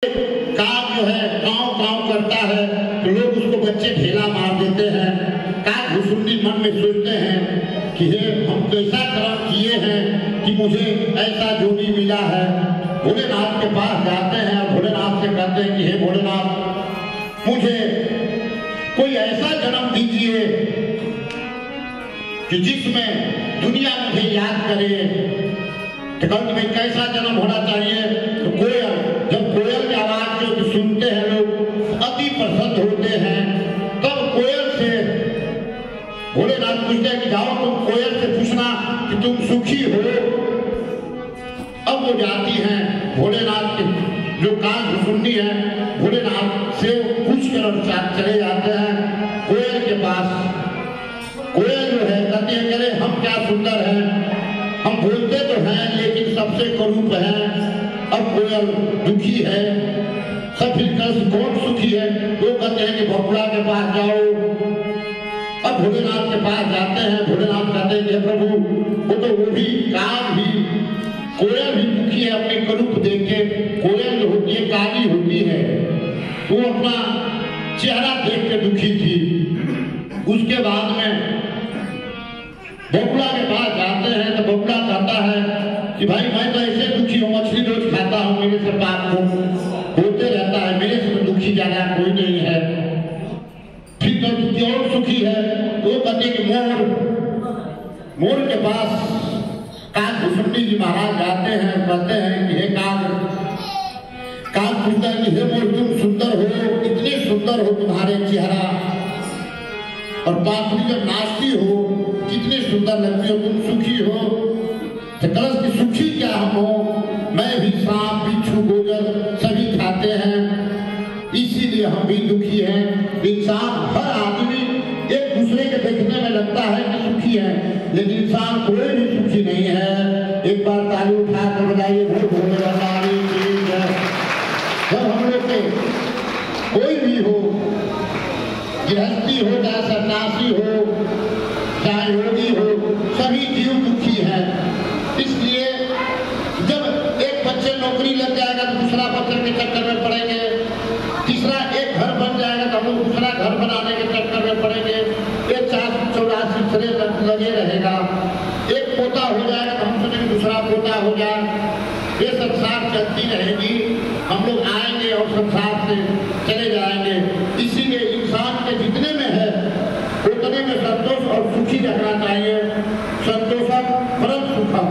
काग जो है काव काव करता है तो लोग उसको बच्चे ढेला मार देते हैं। काग घुसुंडी मन में सोचते हैं कि हे हम कैसा कर्म किए हैं कि मुझे ऐसा जोड़ी मिला है। भोलेनाथ के पास जाते हैं और भोलेनाथ से कहते हैं कि हे भोलेनाथ, मुझे कोई ऐसा जन्म दीजिए कि जिसमें दुनिया मुझे याद करे। तो कहते भाई कैसा जन्म होना चाहिए? तो कोयल, जब कोयल की आवाज जो सुनते हैं लोग अति प्रसन्न होते हैं। तब कोयल से भोलेनाथ पूछते हैं कि जाओ तुम कोयल से पूछना कि तुम सुखी हो। अब वो जाती हैं भोलेनाथ के जो कान घुसुंडी है भोलेनाथ से पूछ कर चले जाते हैं कोयल के पास। कोयल जो है कहती है करे हम क्या सुंदर हैं, हम बोलते तो हैं लेकिन सबसे करूप हैं। अब कोयल दुखी है। सब फिर कौन सुखी है? वो कहते हैं कि बकुड़ा के पास जाओ। अब भोलेनाथ के पास जाते हैं। भोलेनाथ कहते हैं कि प्रभु वो भी काग भी कोयल भी दुखी है अपने करूप देख के। कोयल जो होती है काली होती है, वो अपना चेहरा देख के दुखी थी। उसके बाद में बकुड़ा के पास जाते हैं तो बकुड़ा कहता है कि भाई मैं तो ऐसे दुखी हूँ, मछली रोज खाता हूँ, मेरे से पाप होते रहता है, मेरे से दुखी ज्यादा कोई नहीं है। फिर तो और सुखी है तो वो कहते कि मोर के पास काग घुसुंडी जी महाराज जाते हैं। कहते हैं कि हे काग पूछता है कि हे मोर तुम सुंदर हो, इतने सुंदर हो तुम्हारे चेहरा, और बांसुरी जब नाचती हो कितनी सुंदर लगती हो, तुम सुखी हो। तो कलश की सुखी क्या हम हो? मैं भी सांप बिच्छू गोजर सभी खाते हैं, इसीलिए हम भी दुखी हैं। इंसान हर आदमी एक दूसरे के देखने में लगता है कि सुखी है, लेकिन इंसान कोई भी सुखी नहीं है। एक बार ताली उठा कर बजाइए भोले बाबा की जय। जब हम लोग के कोई भी हो, गृहस्थी हो चाहे सन्यासी हो चाहे योगी हो, सभी जीव दुखी हैं। इसलिए जब एक बच्चे नौकरी लग जाएगा तो दूसरा बच्चे के चक्कर में पड़ेंगे, तीसरा एक घर बन जाएगा तो हम लोग दूसरा घर बनाने के चक्कर में पड़ेंगे। एक 484 तरह लगे रहेगा। एक पोता हो जाएगा तो हम सोचेंगे दूसरा पोता हो जाए। ये संसार चलती रहेगी, हम लोग आएंगे और संसार से चले जाएंगे। इसीलिए इंसान के जितने में है उतने में संतोष और सुखी रहना चाहिए। संतोषम परम सुखम,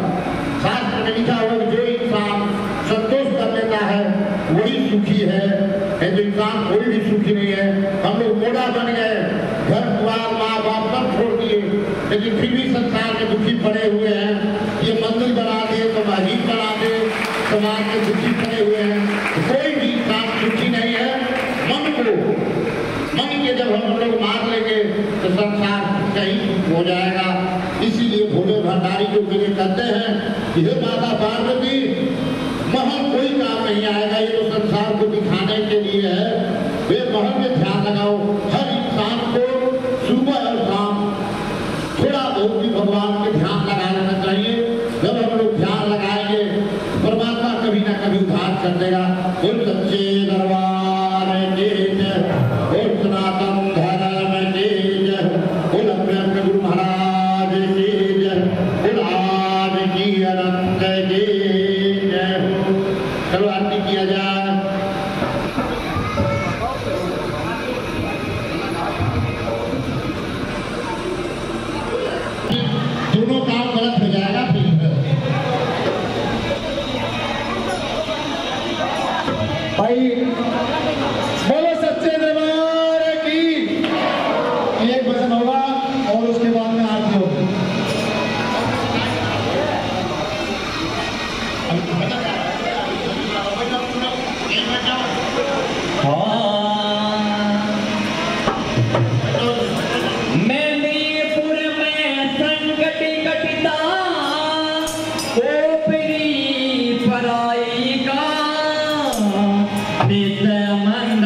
शास्त्र में लिखा हुआ जो इंसान संतोष कर लेता है वही सुखी है। तो इंसान कोई भी सुखी नहीं है। हम लोग मोड़ा बन गए, घर द्वार माँ बाप सब छोड़ दिए, लेकिन फिर भी संसार में दुखी पड़े हुए हैं। ये मंदिर बना दे तो मस्जिद बना दे, समाज में दुखी पड़े हुए हैं। कोई भी इंसान सुखी नहीं है। मन के जब हम लोग मार लेंगे तो संसार सही हो जाएगा। इसीलिए भोले भंडारी जो मेरे कहते हैं कि हे माता पार्वती, महल कोई काम नहीं आएगा, ये तो संसार को दिखाने के लिए है। वे महल में ध्यान लगाओ। हर इंसान को सुबह और शाम थोड़ा बहुत भी भगवान के ध्यान लगा लेना चाहिए। जब हम लोग ध्यान लगाएंगे परमात्मा कभी ना कभी उद्धार कर देगा। बोल सच्चे दरबार के जय, बोल सनातन धर्म के जय, बोल अपने गुरु महाराज के जय, बोल आज की अनंत के जय हो। चलो आरती किया जाए। दोनों काम गलत हो जाएगा फिर। भाई बोलो सच्चे दरबार की। एक भजन होगा और उसके बाद में आरती होगी। मैनीपुर में संकट कटता ओपरी पराई का नित्य मंद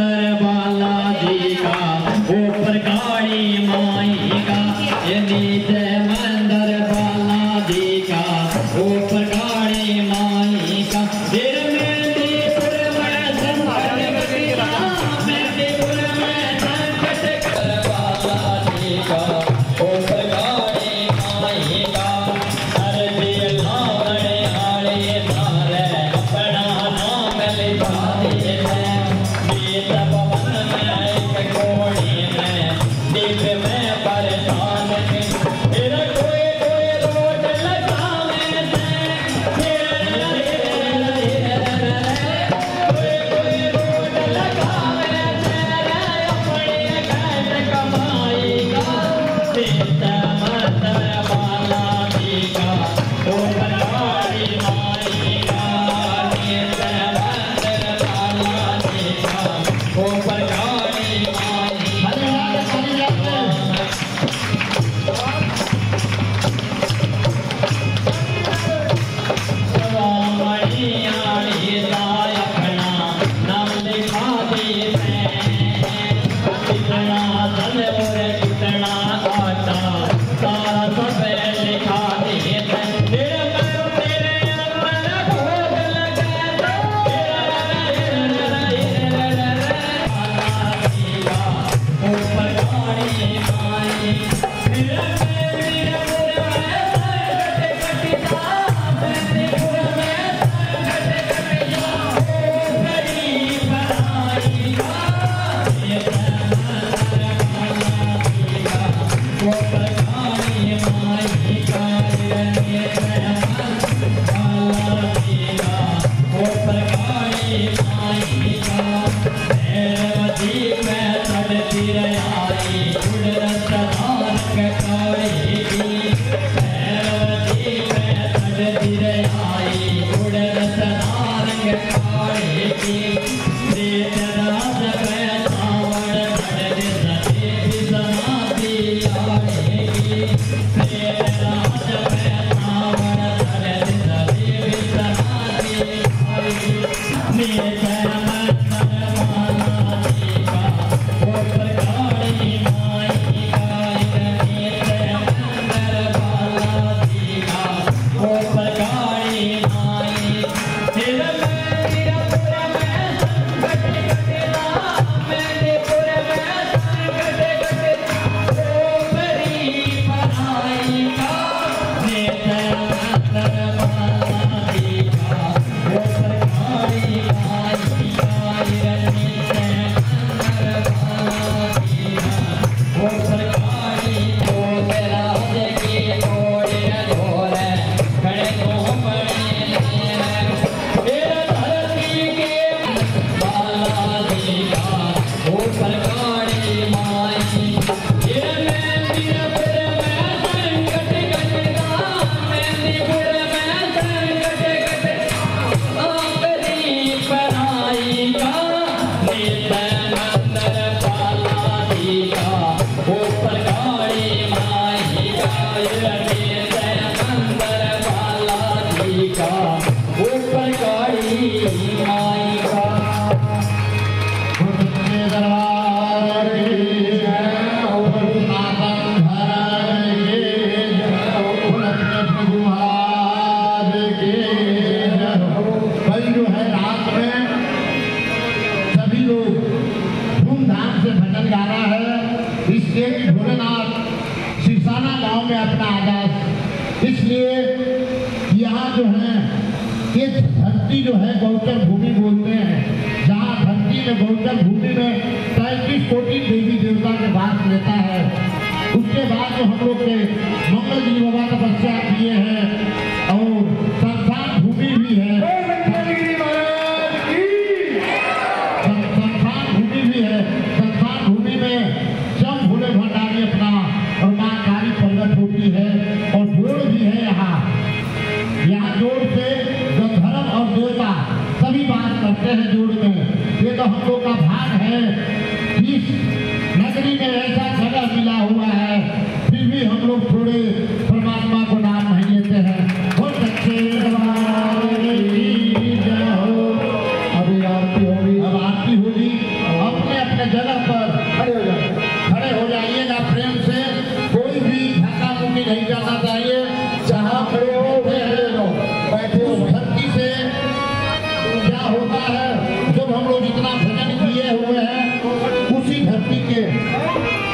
उसी धरती के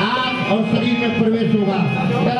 आग और शरीर में प्रवेश होगा।